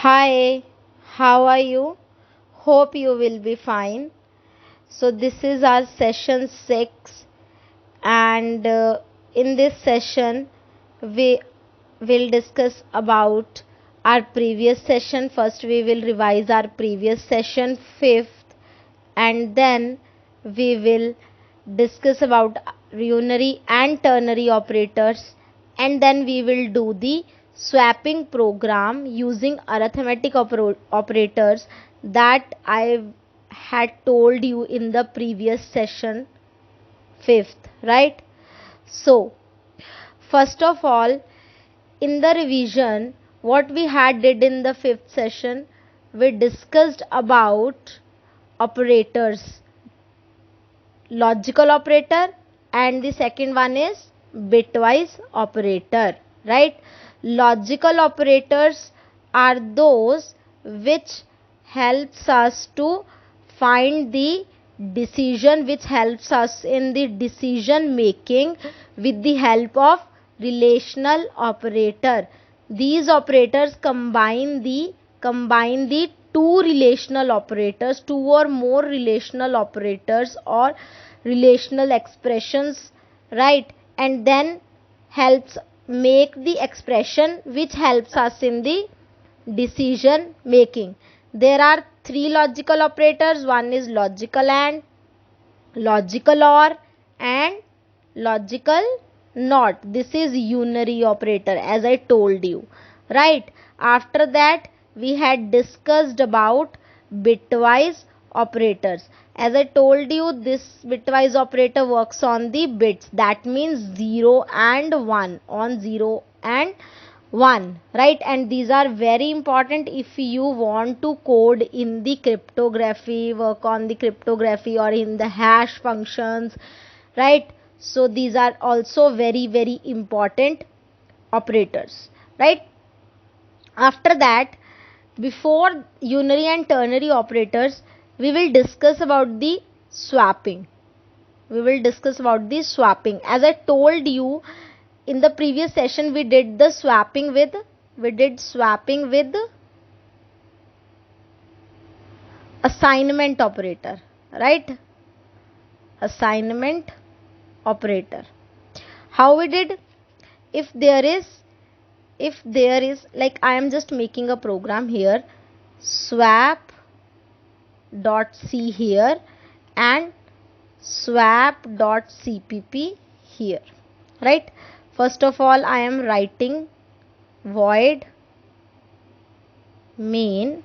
Hi, how are you? Hope you will be fine. So, this is our session 6, and in this session, we will discuss about our previous session. First, we will revise our previous session, 5th, and then we will discuss about unary and ternary operators, and then we will do the swapping program using arithmetic operators that I had told you in the previous session, 5th, right? So first of all, in the revision, what we had did in the 5th session, we discussed about operators, logical operator, and the second one is bitwise operator, right? Logical operators are those which helps us to find the decision, which helps us in the decision making with the help of relational operator. These operators combine the two relational operators, two or more relational operators or relational expressions, right? And then helps make the expression which helps us in the decision making. There are three logical operators. One is logical and, logical or, and logical not. This is unary operator, as I told you, right? After that, we had discussed about bitwise operators. As I told you, this bitwise operator works on the bits, that means 0 and 1, on 0 and 1, right? And these are very important if you want to code in the cryptography, work on the cryptography or in the hash functions, right? So these are also very important operators, right? After that, before unary and ternary operators, we will discuss about the swapping. As I told you in the previous session, we did swapping with assignment operator, right? Assignment operator. How we did? If there is, like, I am just making a program here, swap dot c here and swap dot cpp here, right? First of all, I am writing void main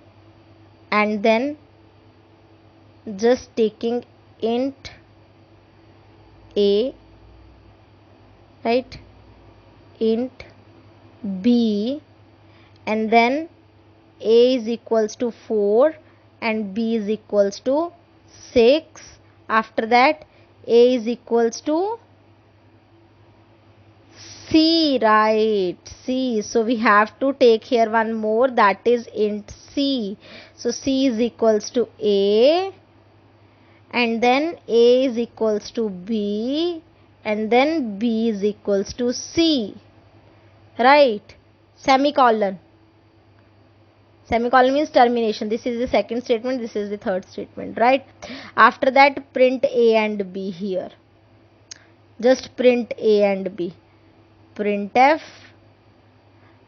and then just taking int a, right, int b, and then a is equals to 4 and b is equals to 6. After that, a is equals to c, right? C. So we have to take here one more, that is int c. So c is equals to a, and then a is equals to b, and then b is equals to c, right? Semicolon means termination. This is the second statement, this is the third statement, right? After that, print a and b here. Just print a and b. Printf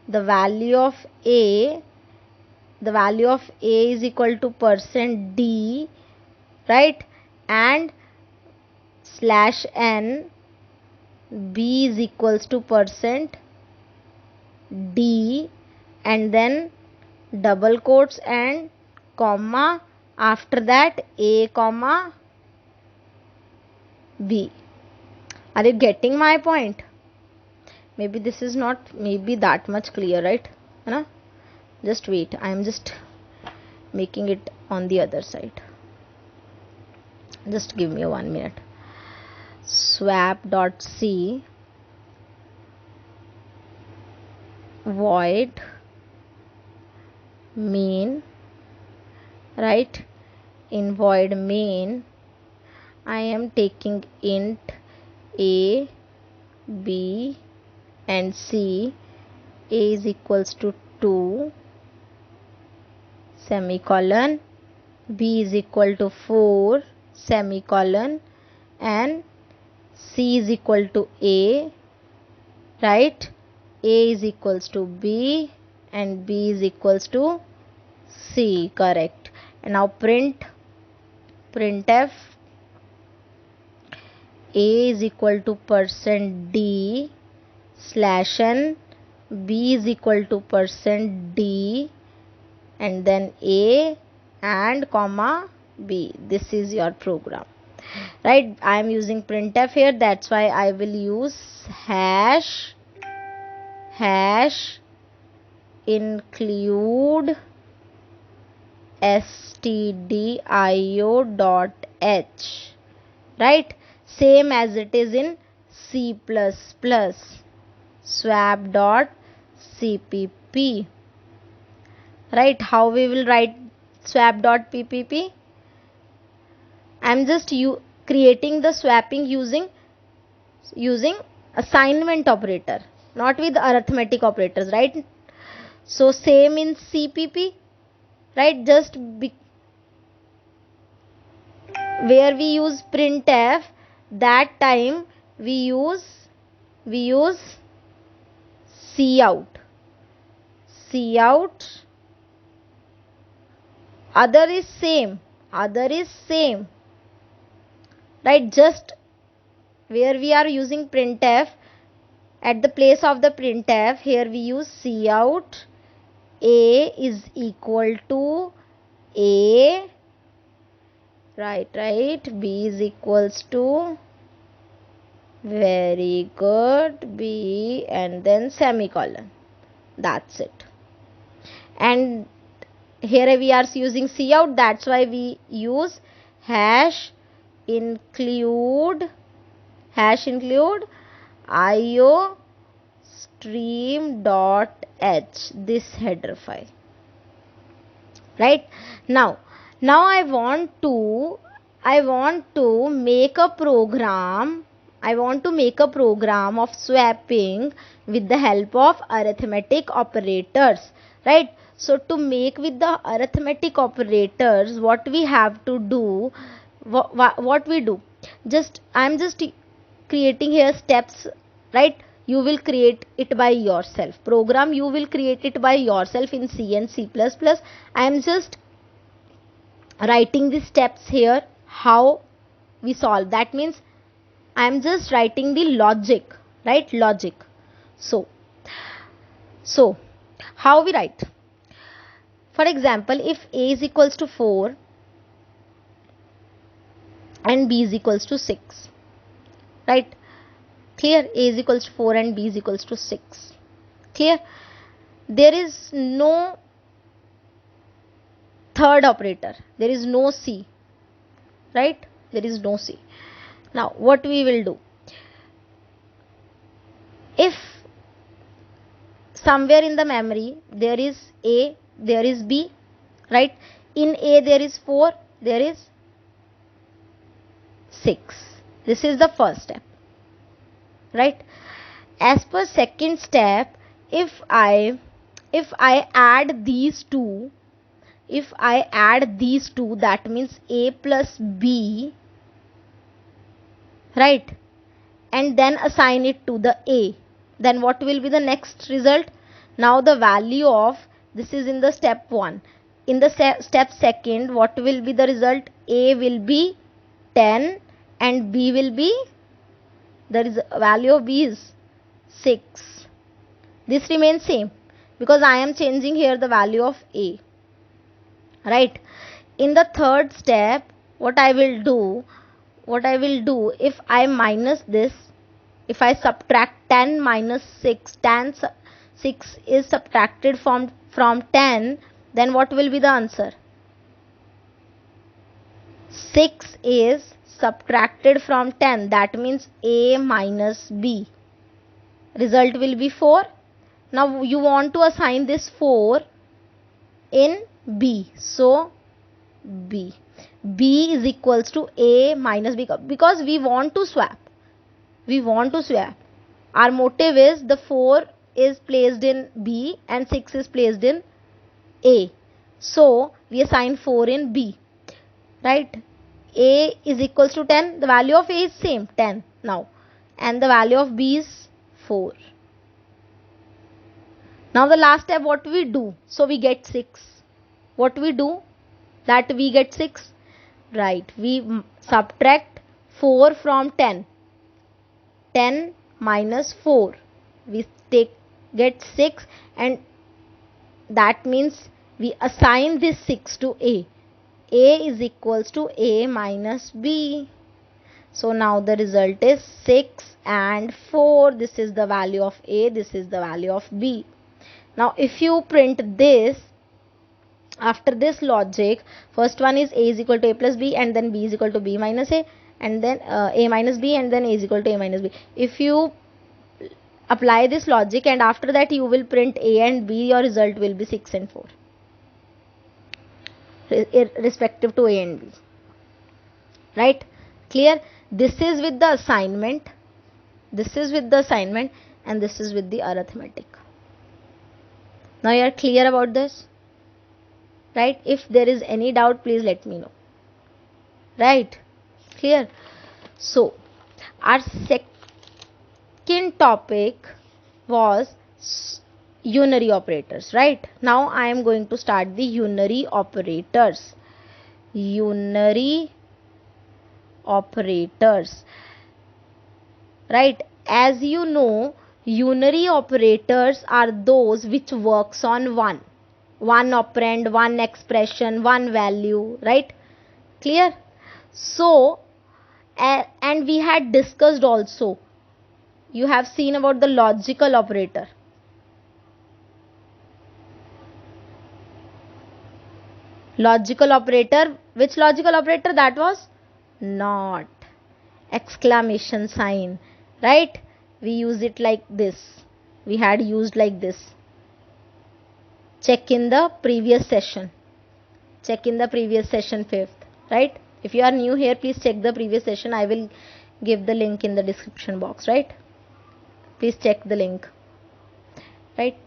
the value of a is equal to %d, right? And /n, b is equals to %d, and then double quotes and comma. After that, a comma b. Are you getting my point? Maybe this is not maybe that much clear, right? Just wait, I am just making it on the other side. Just give me 1 minute. Swap.c void main, right? In void main, I am taking int a, b, and c. A is equals to 2, semicolon, B is equal to 4 semicolon, and C is equal to A, right? A is equals to B and B is equals to C, correct. And now printf A is equal to %D slash n, B is equal to %D, and then A and comma B. This is your program, right? I am using printf here, that's why I will use hash include stdio.h, right? Same as it is in C++, swap.cpp, right? How we will write swap.cpp? I am just creating the swapping using assignment operator, not with arithmetic operators, right? So same in CPP, right? Just where we use printf, that time we use cout. Other is same, right? Just where we are using printf, at the place of the printf, here we use cout. A is equal to A, right, B is equals to, very good, B, and then semicolon. That's it. And here we are using cout, that's why we use hash include io stream.h, this header file, right? Now I want to make a program. I want to make a program of swapping with the help of arithmetic operators, right? So to make with the arithmetic operators, what we have to do, what we do, I am just creating here steps, right? You will create it by yourself. Program you will create it by yourself in C and C++. I am just writing the steps here, how we solve. That means I am just writing the logic, right? Logic. So how we write? For example, if A is equals to 4 and B is equals to 6, right? Clear? A is equals to 4 and B is equals to 6. Clear? There is no third operator. There is no C, right? There is no C. Now what we will do? If somewhere in the memory there is A, there is B, right? In A there is 4, there is 6. This is the first step, right? As per second step, if I add these two, that means A plus B, right, and then assign it to the A, then what will be the next result? Now the value of, this is in the step 1. In the step second, what will be the result? A will be 10 and B will be, there is a value of B is 6. This remains same because I am changing here the value of A, right? In the third step, what I will do, if I minus this, if I subtract 10 minus 6, 6 is subtracted from 10, then what will be the answer? 6 is subtracted from 10, that means A minus B. Result will be 4. Now you want to assign this 4 in B. So B is equals to A minus B, because we want to swap. Our motive is the 4 is placed in B and 6 is placed in A. So we assign 4 in B, right? A is equals to 10. The value of A is same, 10 now, and the value of B is 4. Now the last step, what we do? So we get 6. What we do? That we get 6. Right. We subtract 4 from 10. 10 minus 4. We get 6, and that means we assign this 6 to A. A is equals to A minus B. So now the result is 6 and 4. This is the value of A. This is the value of B. Now if you print this, after this logic, first one is A is equal to A plus B, and then B is equal to B minus A, and then A minus B, and then A is equal to A minus B. If you apply this logic and after that you will print A and B, your result will be 6 and 4 respective to A and B. Right? Clear? This is with the assignment. This is with the assignment, and this is with the arithmetic. Now you are clear about this? Right? If there is any doubt, please let me know. Right? Clear? So our second topic was unary operators, right? Now I am going to start the unary operators. Unary operators, right? As you know, unary operators are those which works on one operand, one expression, one value, right? Clear? So and we had discussed also, you have seen about the logical operator. Logical operator, which logical operator? That was not, exclamation sign, right? We use it like this. We had used like this. Check in the previous session. Check in the previous session 5th, right? If you are new here, please check the previous session. I will give the link in the description box, right? Please check the link, right?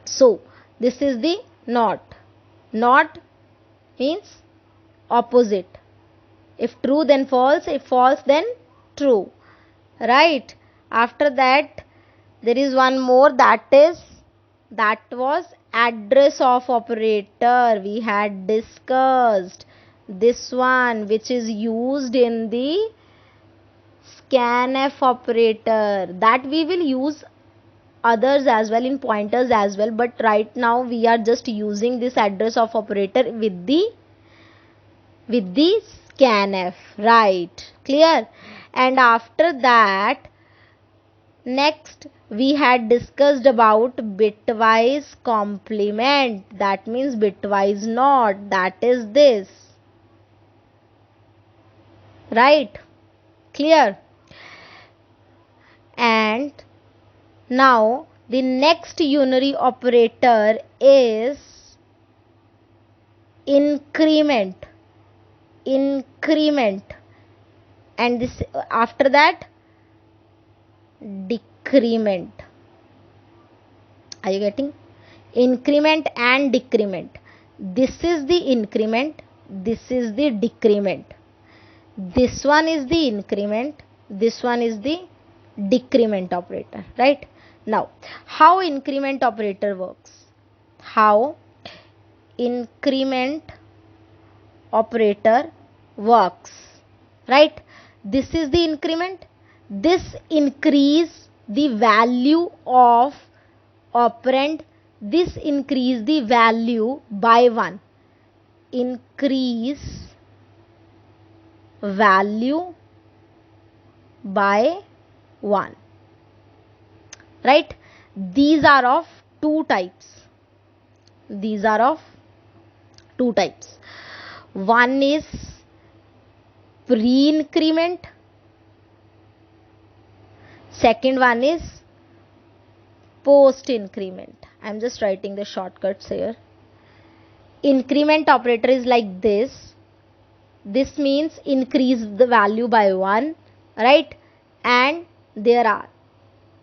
So this is the not. Not means opposite. If true, then false. If false, then true, right? After that, there is one more, that was address of operator. We had discussed this one, which is used in the scanf operator. That we will use others as well, in pointers as well, but right now we are just using this address of operator with the scanf, right? Clear? And after that, next we had discussed about bitwise complement. That means bitwise not. That is this, right? Clear? And now the next unary operator is increment. And this, after that, decrement. Are you getting? Increment and decrement. This is the increment, this is the decrement. This one is the increment, this one is the decrement operator, right? Now, how increment operator works? How increment operator works, right? This is the increment. This increase the value of operand. This increase the value by 1. Increase value by 1, right? These are of two types. These are of two types. One is pre-increment. Second one is post-increment. I am just writing the shortcuts here. Increment operator is like this. This means increase the value by 1, right? And there are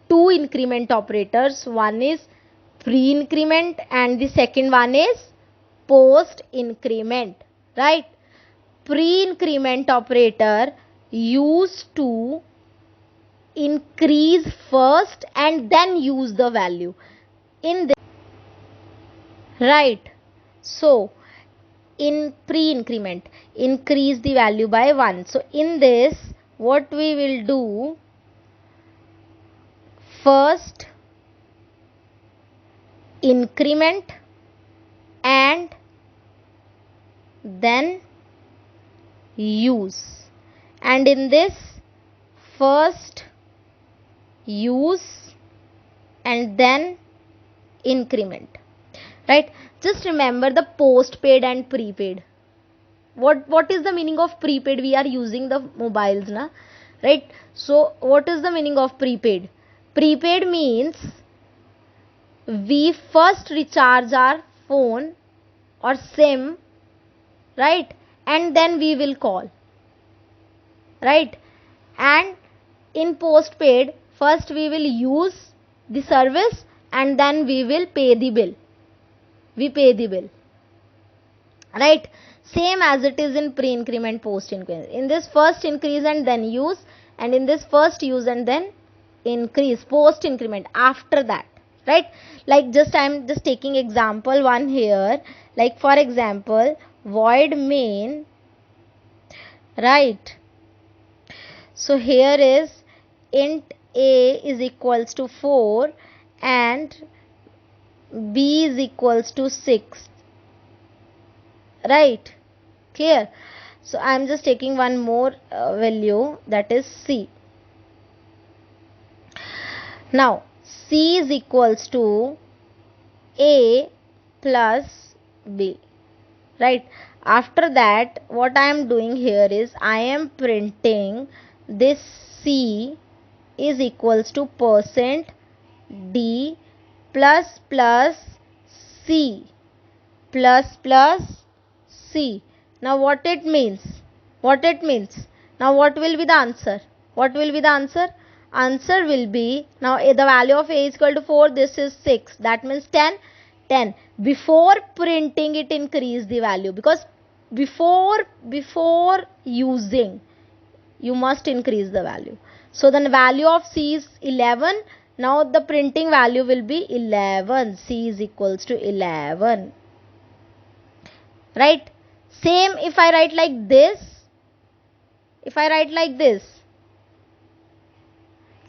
two increment operators. One is pre-increment and the second one is post increment, right? Pre-increment operator used to increase first and then use the value in this, right? So in pre-increment, increase the value by 1. So in this, what we will do, first increment and then use, and in this, first use and then increment, right? Just remember the postpaid and prepaid. What is the meaning of prepaid? We are using the mobiles, na, right? So what is the meaning of prepaid? Prepaid means we first recharge our phone or SIM, right? And then we will call, right? And in postpaid, first we will use the service and then we will pay the bill. We pay the bill, right? Same as it is in pre-increment, post-increment. In this, first increase and then use, and in this, first use and then increase, post-increment, after that, right? Like I'm just taking example one here, like for example, void main, right? So here is int a is equals to 4 and b is equals to 6, right? Clear? So I am just taking one more value, that is c. Now c is equals to a plus b, right? After that, what I am doing here is I am printing this c is equals to percent d plus plus c plus plus c. Now what it means? Now what will be the answer? Answer will be, now the value of a is equal to 4, this is 6, that means 10. Before printing it, increase the value, because before using you must increase the value. So the value of c is 11. Now the printing value will be 11. C is equals to 11, right? Same if I write like this,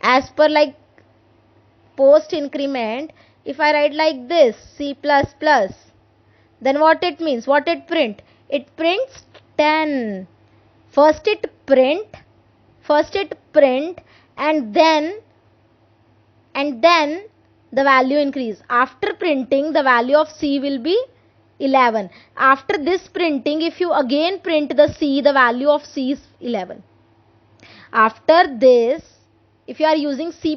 as per like post increment, if I write like this, c plus plus, then what it means? What it print? It prints 10. First it print and then the value increase. After printing, the value of c will be 11. After this printing, if you again print the c, the value of c is 11. After this, if you are using c++,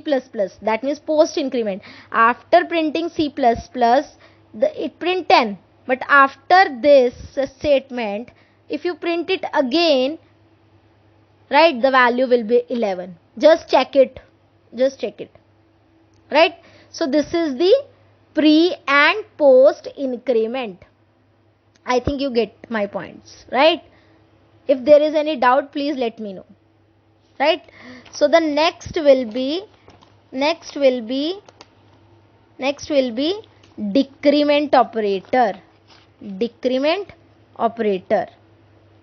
that means post increment, after printing c++, it print 10. But after this statement, if you print it again, right, the value will be 11. Just check it, right? So this is the pre and post increment. I think you get my points, right? If there is any doubt, please let me know, right? So the next will be decrement operator,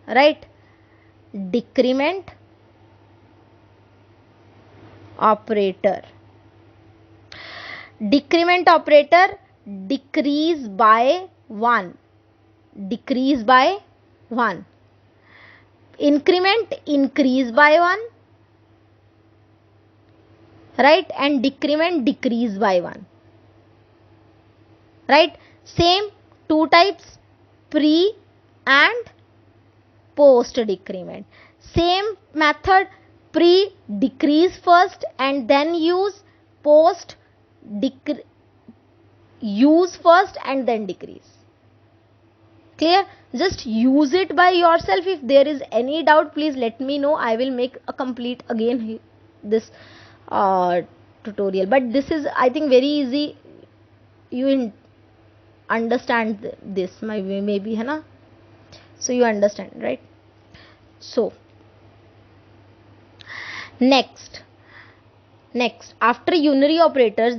right? Decrement operator, decrease by 1, increment increase by 1, right? And decrement decrease by 1, right? Same two types, pre and post decrement. Same method, pre decrease first and then use, post use first and then decrease. Clear? Just use it by yourself. If there is any doubt, please let me know. I will make a complete again this tutorial, but this is, I think, very easy. You understand this, maybe है ना. So you understand, right? So next after unary operators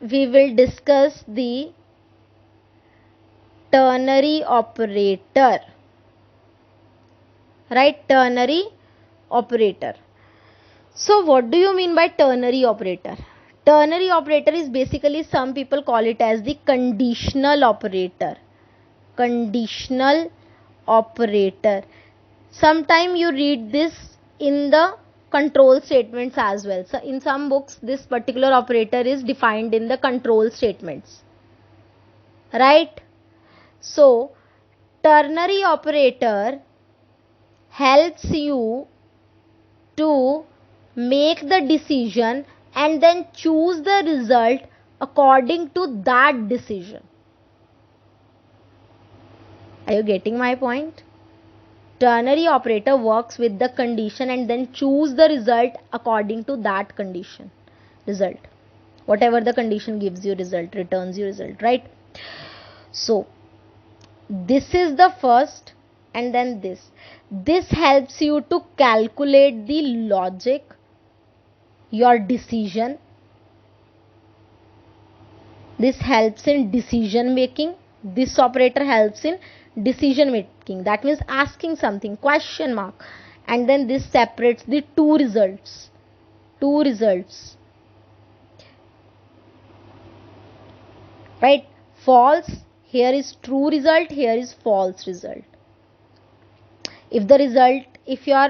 we will discuss the ternary operator, right? Ternary operator. So what do you mean by ternary operator? Ternary operator is basically, some people call it as the conditional operator. Conditional operator. Sometime you read this in the control statements as well. So in some books this particular operator is defined in the control statements, right? So ternary operator helps you to make the decision and then choose the result according to that decision. Are you getting my point? Ternary operator works with the condition and then choose the result according to that condition. Result. Whatever the condition gives you result, returns you result, right? So this is the first, and then this. This helps you to calculate the logic, your decision. This helps in decision making. This operator helps in decision making. That means asking something, question mark, and then this separates the two results. Right? False. Here is true result. Here is false result. If your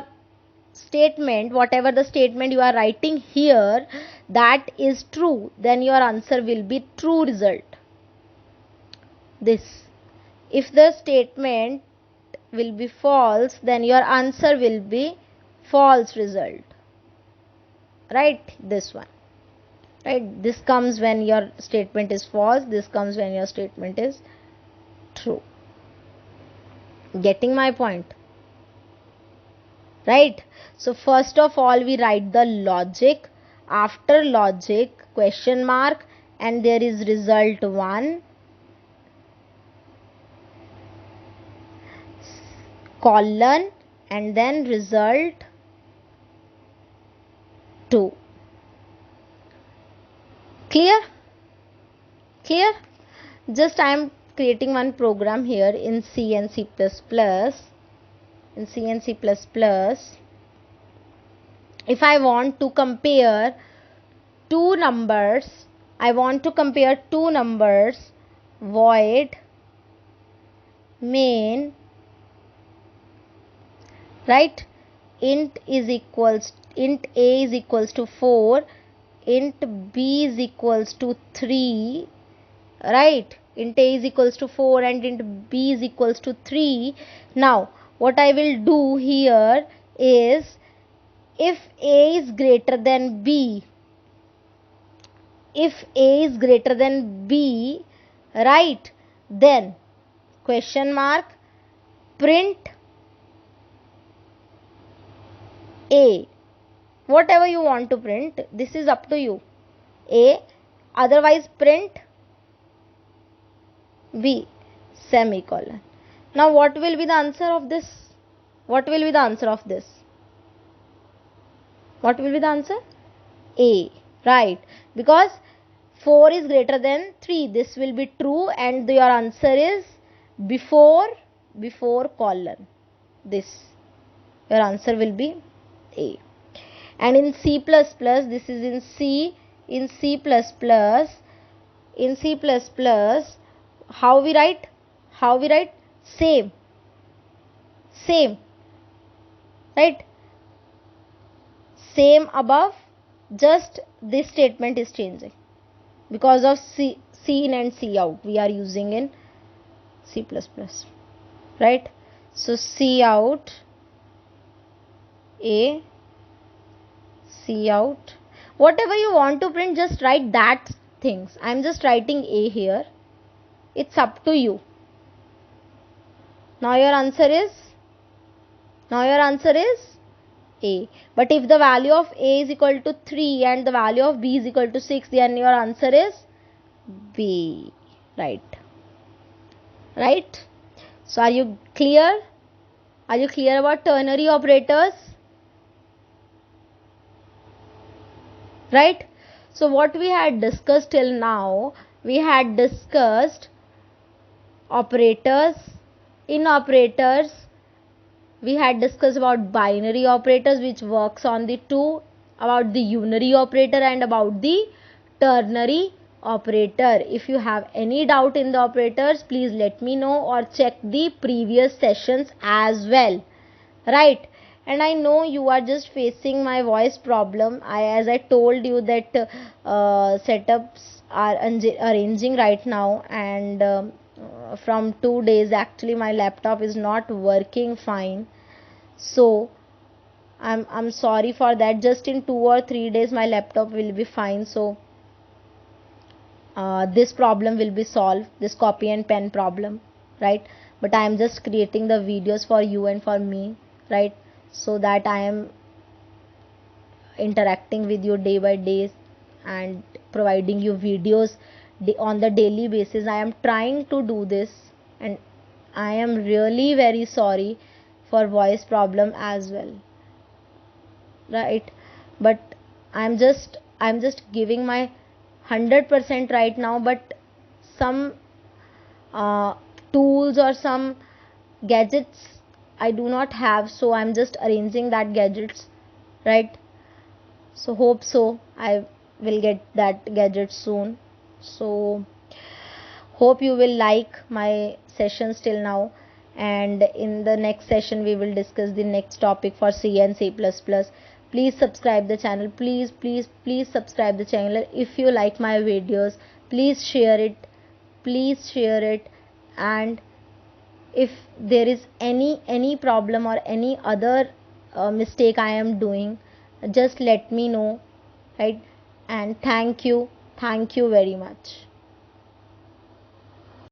statement, whatever the statement you are writing here, that is true, then your answer will be true result. This. If the statement will be false, then your answer will be false result. Right? This one. Right? This comes when your statement is false. This comes when your statement is true. Getting my point? Right? So first of all we write the logic. After logic, question mark, and there is result 1, colon, and then result 2. Clear? Just I am creating one program here in C and C++. If I want to compare two numbers, void main, right? Int A is equals to 4, int B is equals to 3, right? Int A is equals to 4 and int B is equals to 3. Now what I will do here is, if A is greater than B, right, then question mark, print A. Whatever you want to print, this is up to you. A, otherwise print B, semicolon. Now what will be the answer of this? What will be the answer? A, right? Because 4 is greater than 3. This will be true and your answer is before colon. This. Your answer will be A. And in C++, this is in C. In C++, how we write? Same. Right? Same above, just this statement is changing because of C in and C out we are using in C++, right? So C out A, C out, whatever you want to print, just write that things. I am just writing A here. It's up to you. Now your answer is A. But if the value of A is equal to 3 and the value of B is equal to 6, then your answer is B. right? Right? So are you clear? Are you clear about ternary operators? Right? So what we had discussed till now, we had discussed operators. In operators, we had discussed about binary operators, which works on the two, about the unary operator, and about the ternary operator. If you have any doubt in the operators, please let me know, or check the previous sessions as well, right? And I know you are just facing my voice problem. As I told you that setups are arranging right now, and from 2 days actually my laptop is not working fine. So I'm sorry for that. Just in 2 or 3 days my laptop will be fine. So this problem will be solved, this copy and pen problem, right? But I am just creating the videos for you and for me, right? So that I am interacting with you day by day and providing you videos on the daily basis. I am trying to do this, and I am really very sorry for voice problem as well, right? But I'm just giving my 100% right now, but some uh, tools or some gadgets I do not have, so I'm just arranging that gadgets, right? So hope so I will get that gadget soon. So hope you will like my sessions till now, and in the next session we will discuss the next topic for C and C++. Please subscribe the channel. Please subscribe the channel. If you like my videos, please share it. Please share it. And if there is any problem or any other mistake I am doing, just let me know, right? And thank you very much.